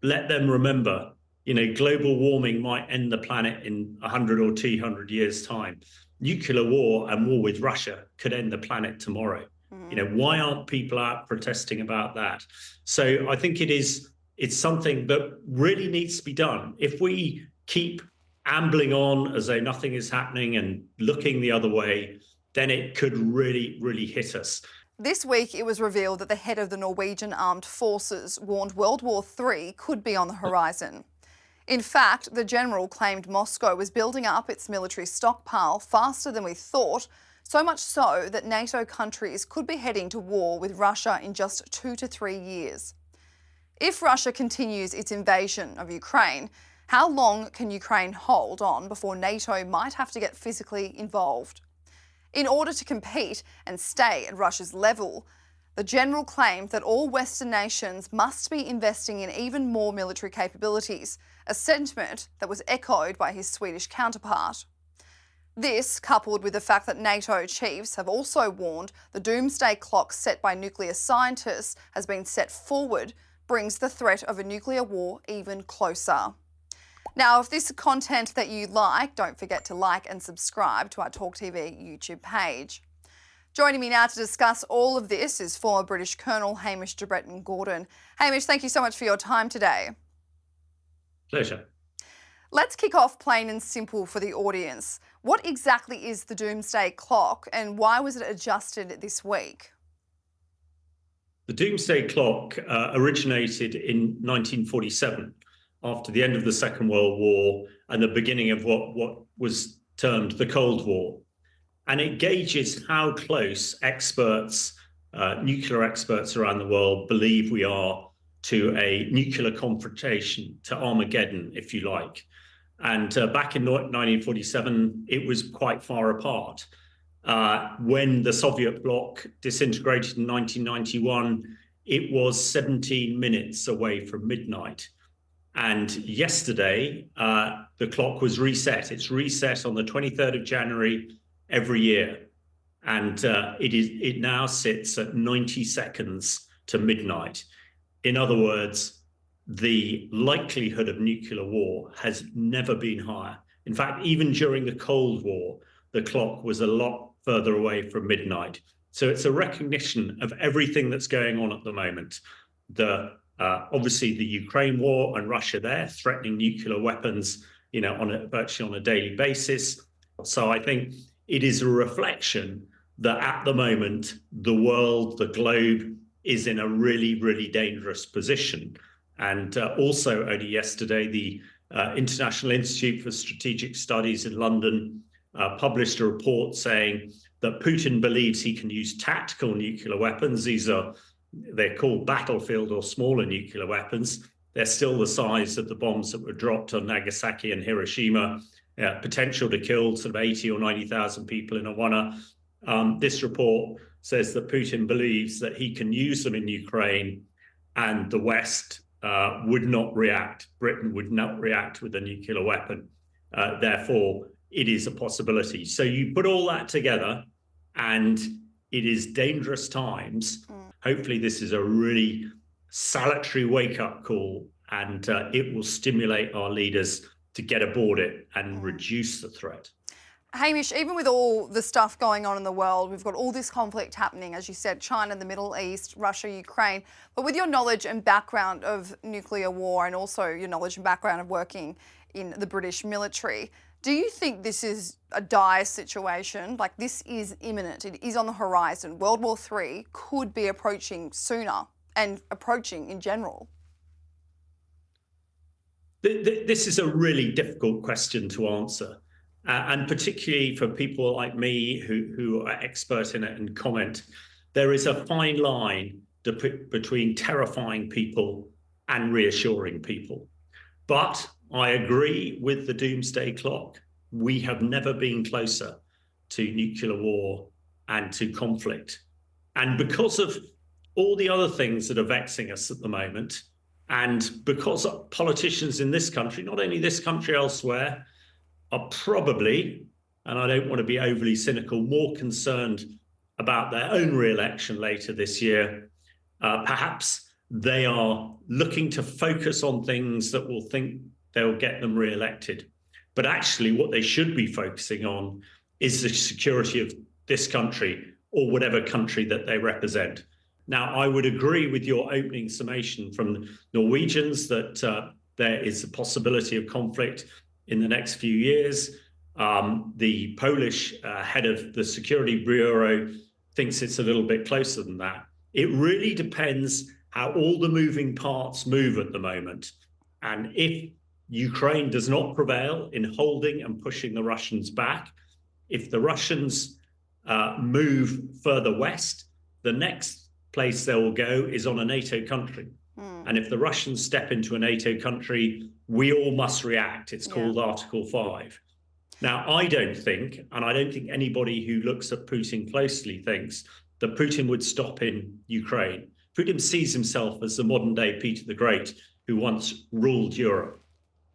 let them remember, global warming might end the planet in 100 or 200 years' time. Nuclear war and war with Russia could end the planet tomorrow. Why aren't people out protesting about that? So I think it's something that really needs to be done. If we keep ambling on as though nothing is happening and looking the other way, then it could really, really hit us. This week, it was revealed that the head of the Norwegian Armed Forces warned World War III could be on the horizon. In fact, the general claimed Moscow was building up its military stockpile faster than we thought, so much so that NATO countries could be heading to war with Russia in just 2 to 3 years. If Russia continues its invasion of Ukraine, how long can Ukraine hold on before NATO might have to get physically involved? In order to compete and stay at Russia's level, the general claimed that all Western nations must be investing in even more military capabilities, a sentiment that was echoed by his Swedish counterpart. This, coupled with the fact that NATO chiefs have also warned the doomsday clock set by nuclear scientists has been set forward, brings the threat of a nuclear war even closer. Now, if this is content that you like, don't forget to like and subscribe to our TalkTV YouTube page. Joining me now to discuss all of this is former British Colonel Hamish de Bretton-Gordon. Hamish, thank you so much for your time today. Pleasure. Let's kick off plain and simple for the audience. What exactly is the Doomsday Clock and why was it adjusted this week? The Doomsday Clock originated in 1947 after the end of the Second World War and the beginning of what was termed the Cold War. And it gauges how close experts, nuclear experts around the world, believe we are to a nuclear confrontation, to Armageddon, if you like. And back in 1947, it was quite far apart. When the Soviet bloc disintegrated in 1991, it was 17 minutes away from midnight. And yesterday, the clock was reset. It's reset on the 23rd of January every year. And it now sits at 90 seconds to midnight. In other words, the likelihood of nuclear war has never been higher. In fact, even during the Cold War, the clock was a lot further away from midnight. So it's a recognition of everything that's going on at the moment. Obviously, the Ukraine war and Russia there threatening nuclear weapons, virtually on a daily basis. So I think it is a reflection that at the moment, the world, the globe, is in a really, really dangerous position. And also only yesterday, the International Institute for Strategic Studies in London published a report saying that Putin believes he can use tactical nuclear weapons. They're called battlefield or smaller nuclear weapons. They're still the size of the bombs that were dropped on Nagasaki and Hiroshima, potential to kill sort of 80 or 90,000 people in a one. This report says that Putin believes that he can use them in Ukraine and the West would not react. Britain would not react with a nuclear weapon. Therefore, it is a possibility. So you put all that together and it is dangerous times. Hopefully this is a really salutary wake-up call and it will stimulate our leaders to get aboard it and reduce the threat. Hamish, even with all the stuff going on in the world, we've got all this conflict happening, as you said, China, the Middle East, Russia, Ukraine. But with your knowledge and background of nuclear war and also your knowledge and background of working in the British military, do you think this is a dire situation? Like, this is imminent, it is on the horizon. World War III could be approaching sooner and approaching in general. This is a really difficult question to answer. And particularly for people like me who are expert in it and comment, there is a fine line between terrifying people and reassuring people. But I agree with the Doomsday Clock. We have never been closer to nuclear war and to conflict. And because of all the other things that are vexing us at the moment, and because politicians in this country, not only this country, elsewhere, are probably, and I don't want to be overly cynical, more concerned about their own re-election later this year, perhaps they are looking to focus on things that will think they'll get them re-elected. But actually what they should be focusing on is the security of this country or whatever country that they represent. Now, I would agree with your opening summation from Norwegians that there is a possibility of conflict in the next few years. The Polish head of the Security Bureau thinks it's a little bit closer than that. It really depends how all the moving parts move at the moment. And if Ukraine does not prevail in holding and pushing the Russians back, if the Russians move further west, the next place they will go is on a NATO country. And if the Russians step into a NATO country, we all must react. It's called Article 5. Now, I don't think, and I don't think anybody who looks at Putin closely thinks that Putin would stop in Ukraine. Putin sees himself as the modern day Peter the Great who once ruled Europe.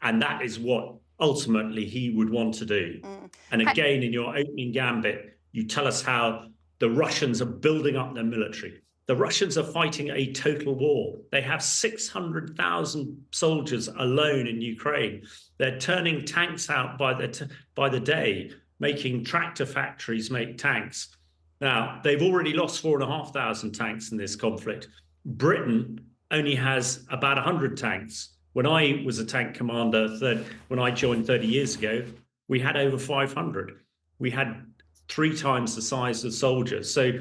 And that is what ultimately he would want to do. And again, in your opening gambit, you tell us how the Russians are building up their military. The Russians are fighting a total war. They have 600,000 soldiers alone in Ukraine. They're turning tanks out by the day, making tractor factories make tanks. Now, they've already lost 4,500 tanks in this conflict. Britain only has about 100 tanks. When I was a tank commander, when I joined 30 years ago, we had over 500. We had 3 times the size of soldiers. So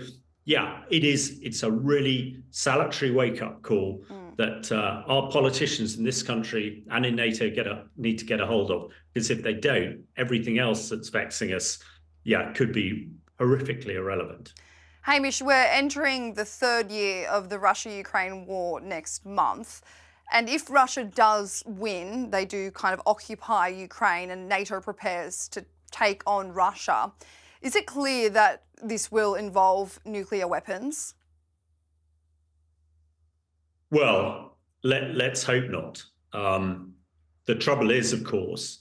yeah, it's a really salutary wake-up call that our politicians in this country and in NATO need to get a hold of. Because if they don't, everything else that's vexing us, could be horrifically irrelevant. Hamish, we're entering the 3rd year of the Russia-Ukraine war next month. And if Russia does win, they do kind of occupy Ukraine and NATO prepares to take on Russia. Is it clear that this will involve nuclear weapons? Well, let's hope not. The trouble is, of course,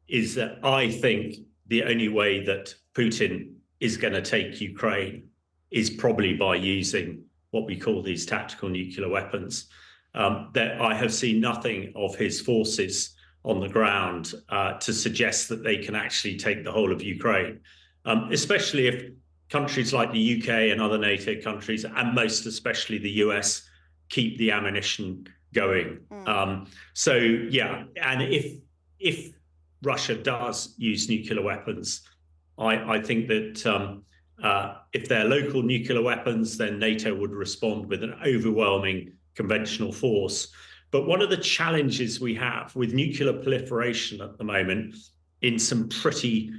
is that I think the only way that Putin is going to take Ukraine is probably by using what we call these tactical nuclear weapons. That I have seen nothing of his forces on the ground to suggest that they can actually take the whole of Ukraine. Especially if countries like the UK and other NATO countries, and most especially the US, keep the ammunition going. So yeah, and if Russia does use nuclear weapons, I think that if they're local nuclear weapons, then NATO would respond with an overwhelming conventional force. But one of the challenges we have with nuclear proliferation at the moment in some pretty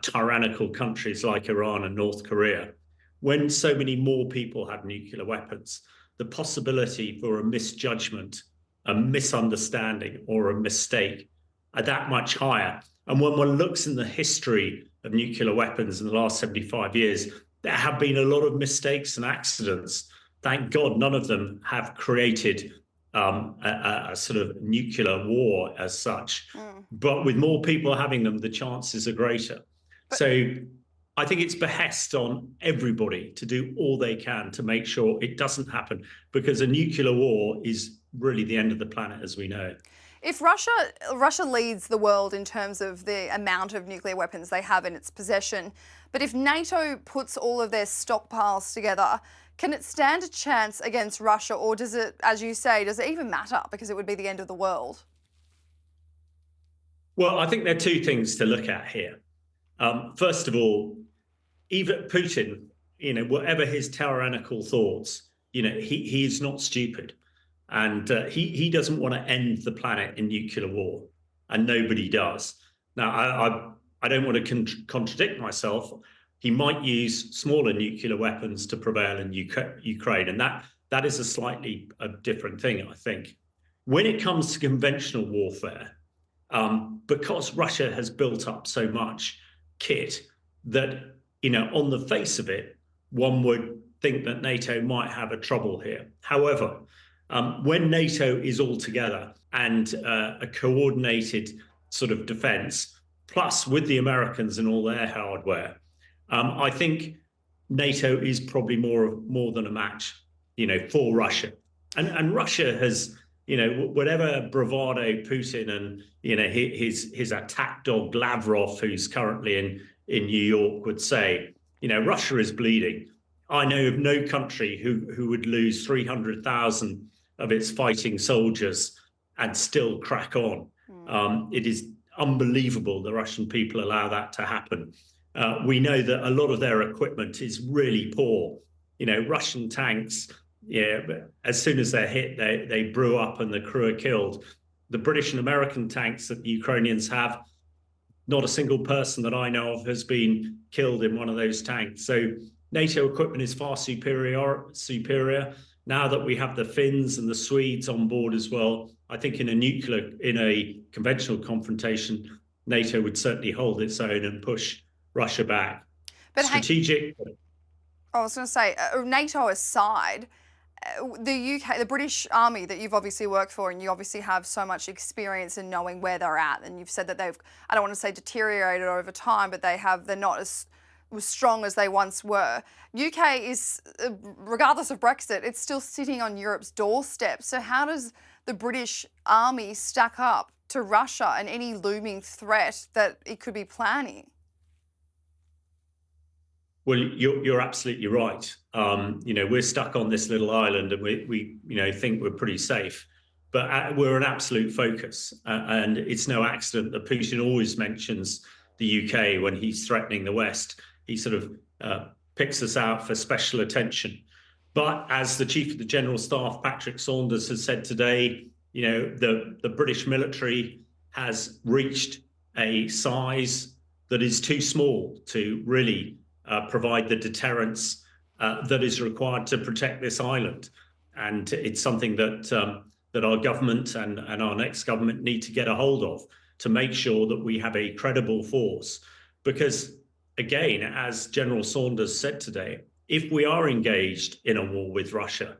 tyrannical countries like Iran and North Korea, when so many more people have nuclear weapons, the possibility for a misjudgment, a misunderstanding, or a mistake are that much higher. And when one looks in the history of nuclear weapons in the last 75 years, there have been a lot of mistakes and accidents. Thank God none of them have created a sort of nuclear war as such. But with more people having them, the chances are greater. So I think it's behest on everybody to do all they can to make sure it doesn't happen, because a nuclear war is really the end of the planet as we know it. If Russia leads the world in terms of the amount of nuclear weapons they have in its possession, but if NATO puts all of their stockpiles together, can it stand a chance against Russia, or does it, as you say, does it even matter because it would be the end of the world? Well, I think there are 2 things to look at here. First of all, even Putin, whatever his tyrannical thoughts, he is not stupid. And he doesn't want to end the planet in nuclear war, and nobody does. Now, I don't want to contradict myself. He might use smaller nuclear weapons to prevail in Ukraine, and that is a slightly different thing, I think. When it comes to conventional warfare, because Russia has built up so much kit that, on the face of it, one would think that NATO might have a trouble here. However, when NATO is all together and a coordinated sort of defense, plus with the Americans and all their hardware, I think NATO is probably more than a match, for Russia. And Russia has, whatever bravado Putin and, his attack dog Lavrov, who's currently in New York, would say, Russia is bleeding. I know of no country who would lose 300,000 of its fighting soldiers and still crack on. It is unbelievable the Russian people allow that to happen. We know that a lot of their equipment is really poor. Russian tanks, as soon as they're hit, they brew up and the crew are killed. The British and American tanks that the Ukrainians have, not a single person that I know of has been killed in one of those tanks. So NATO equipment is far superior. Now that we have the Finns and the Swedes on board as well, I think in a conventional confrontation, NATO would certainly hold its own and push Russia back. But strategic. I was going to say, NATO aside, the British Army that you've obviously worked for, and you obviously have so much experience in knowing where they're at, and you've said that they've, I don't want to say deteriorated over time, but they're not as strong as they once were. UK is, regardless of Brexit, it's still sitting on Europe's doorstep. So how does the British Army stack up to Russia and any looming threat that it could be planning? Well, you're absolutely right. We're stuck on this little island, and we think we're pretty safe, but we're an absolute focus. And it's no accident that Putin always mentions the UK when he's threatening the West. He sort of picks us out for special attention. But as the Chief of the General Staff, Patrick Saunders, has said today, the British military has reached a size that is too small to really provide the deterrence that is required to protect this island. And it's something that our government and our next government need to get a hold of to make sure that we have a credible force. Because, again, as General Saunders said today, if we are engaged in a war with Russia,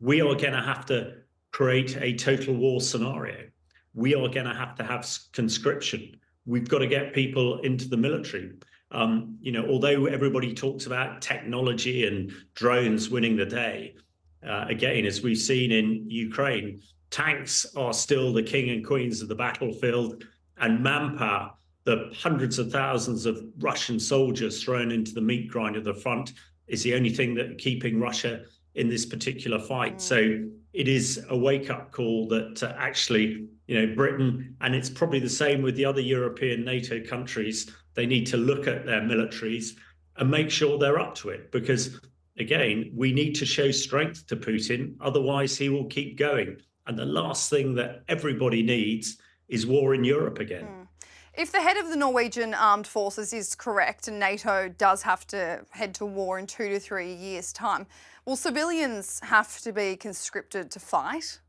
we are going to have to create a total war scenario. We are going to have conscription. We've got to get people into the military. Although everybody talks about technology and drones winning the day, again, as we've seen in Ukraine, tanks are still the king and queens of the battlefield, and manpower, the hundreds of thousands of Russian soldiers thrown into the meat grind of the front, is the only thing that keeping Russia in this particular fight. So it is a wake-up call that actually, Britain, and it's probably the same with the other European NATO countries, they need to look at their militaries and make sure they're up to it. Because, again, we need to show strength to Putin, otherwise he will keep going. And the last thing that everybody needs is war in Europe again. If the head of the Norwegian Armed Forces is correct and NATO does have to head to war in 2 to 3 years' time, will civilians have to be conscripted to fight?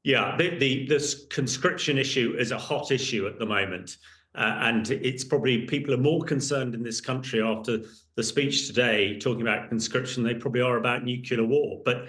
Yeah, this conscription issue is a hot issue at the moment. And it's probably, people are more concerned in this country after the speech today talking about conscription, they probably are about nuclear war. But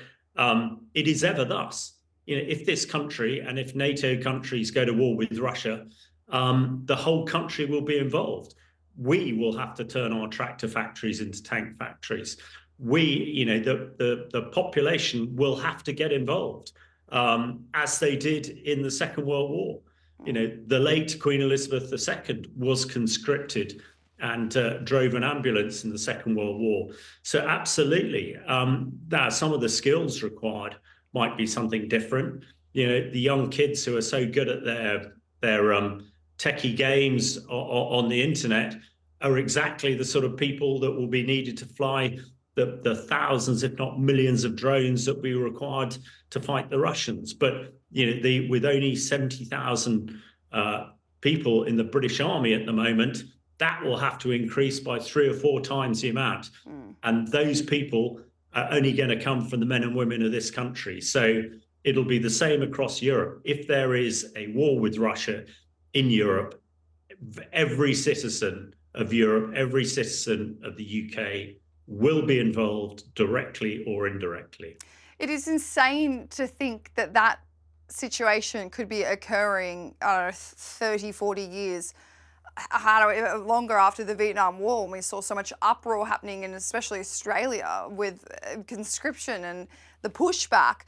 it is ever thus. If this country and if NATO countries go to war with Russia, the whole country will be involved. We will have to turn our tractor factories into tank factories. The population will have to get involved, as they did in the Second World War. The late Queen Elizabeth II was conscripted and drove an ambulance in the Second World War. So absolutely, some of the skills required might be something different. The young kids who are so good at their techie games on the internet are exactly the sort of people that will be needed to fly the thousands, if not millions, of drones that we required to fight the Russians. But with only 70,000 people in the British Army at the moment, that will have to increase by 3 or 4 times the amount. And those people are only going to come from the men and women of this country. So it'll be the same across Europe. If there is a war with Russia in Europe, every citizen of Europe, every citizen of the UK will be involved directly or indirectly. It is insane to think that situation could be occurring 30, 40 years longer after the Vietnam War, when we saw so much uproar happening in especially Australia with conscription and the pushback,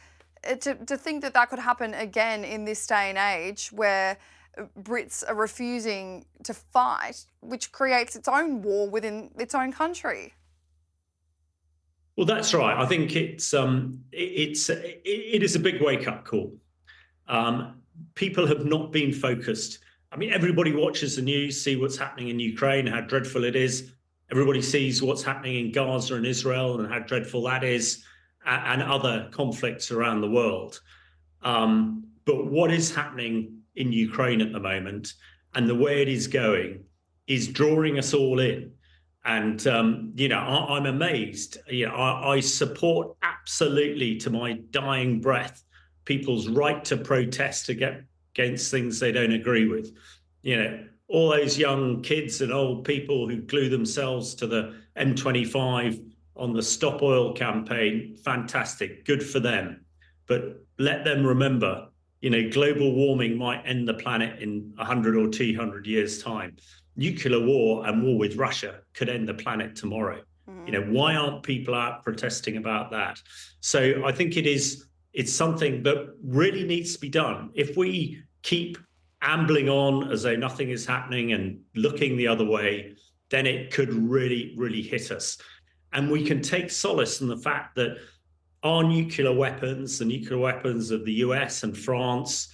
to think that that could happen again in this day and age where Brits are refusing to fight, which creates its own war within its own country. Well, that's right. I think it is a big wake-up call. People have not been focused. I mean, everybody watches the news, see what's happening in Ukraine, how dreadful it is. Everybody sees what's happening in Gaza and Israel and how dreadful that is, and other conflicts around the world. But what is happening in Ukraine at the moment and the way it is going is drawing us all in. And, I'm amazed. I support absolutely to my dying breath people's right to protest against things they don't agree with. All those young kids and old people who glue themselves to the M25 on the Stop Oil campaign, fantastic, good for them. But let them remember, global warming might end the planet in 100 or 200 years' time. Nuclear war and war with Russia could end the planet tomorrow. Why aren't people out protesting about that? So I think it's something that really needs to be done. If we keep ambling on as though nothing is happening and looking the other way, then it could really, really hit us. And we can take solace in the fact that our nuclear weapons, the nuclear weapons of the US and France,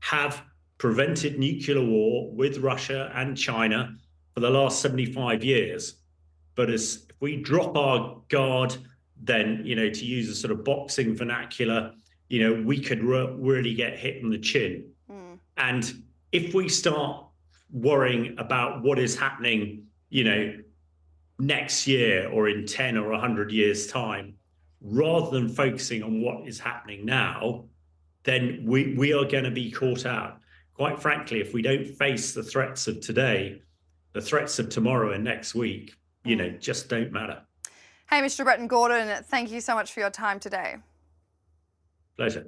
have prevented nuclear war with Russia and China for the last 75 years. But if we drop our guard, then, to use a sort of boxing vernacular, we could really get hit in the chin. And if we start worrying about what is happening, next year or in 10 or 100 years' time, rather than focusing on what is happening now, then we are going to be caught out. Quite frankly, if we don't face the threats of today, the threats of tomorrow and next week, just don't matter. Hey, Mr. Bretton-Gordon, thank you so much for your time today. Pleasure.